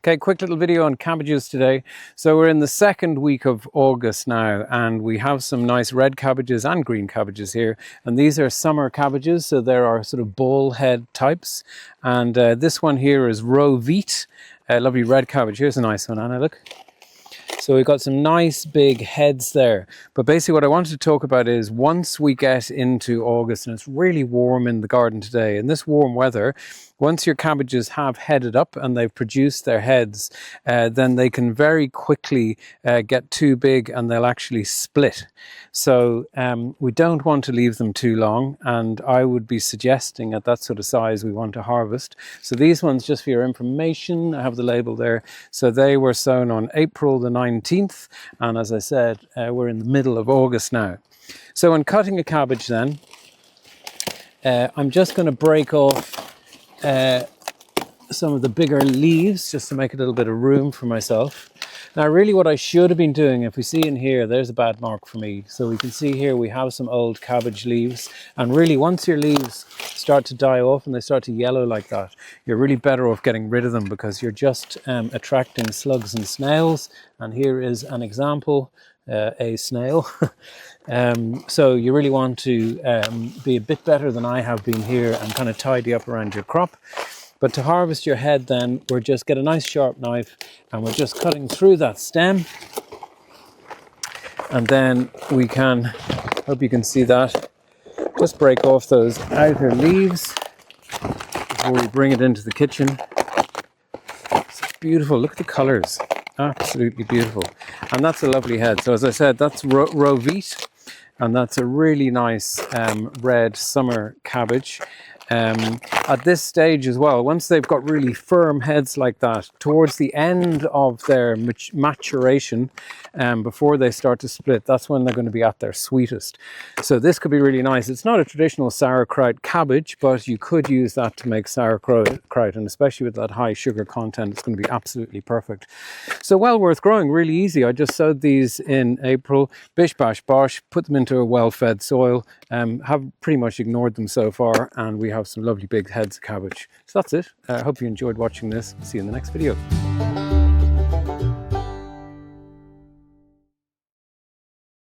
Okay, quick little video on cabbages today. So we're in the second week of August now, and we have some nice red cabbages and green cabbages here. And these are summer cabbages, so there are sort of ball head types. And this one here is Roe Vite, lovely red cabbage. Here's a nice one, Anna, look. So we've got some nice big heads there. But basically what I wanted to talk about is once we get into August and it's really warm in the garden today, in this warm weather, once your cabbages have headed up and they've produced their heads, then they can very quickly get too big and they'll actually split. So we don't want to leave them too long, and I would be suggesting at that sort of size we want to harvest. So these ones, just for your information, I have the label there. So they were sown on April the 19th, and as I said, we're in the middle of August now. So when cutting a cabbage then, I'm just going to break off some of the bigger leaves just to make a little bit of room for myself. Now really what I should have been doing, if we see in here, there's a bad mark for me. So we can see here we have some old cabbage leaves, and really once your leaves start to die off and they start to yellow like that, you're really better off getting rid of them because you're just attracting slugs and snails. And here is an example, a snail. So you really want to be a bit better than I have been here and kind of tidy up around your crop. But to harvest your head then, we're just get a nice sharp knife and we're just cutting through that stem. And then we can, hope you can see that, just break off those outer leaves before we bring it into the kitchen. It's beautiful, look at the colours, absolutely beautiful. And that's a lovely head. So as I said, that's Roe Vite, and that's a really nice red summer cabbage. At this stage as well, once they've got really firm heads like that, towards the end of their maturation, before they start to split, that's when they're going to be at their sweetest. So this could be really nice. It's not a traditional sauerkraut cabbage, but you could use that to make sauerkraut, and especially with that high sugar content, it's going to be absolutely perfect. So well worth growing, really easy. I just sowed these in April, bish bash bosh, put them into a well-fed soil, have pretty much ignored them so far, and we have some lovely big heads of cabbage. So that's it. I hope you enjoyed watching this. See you in the next video.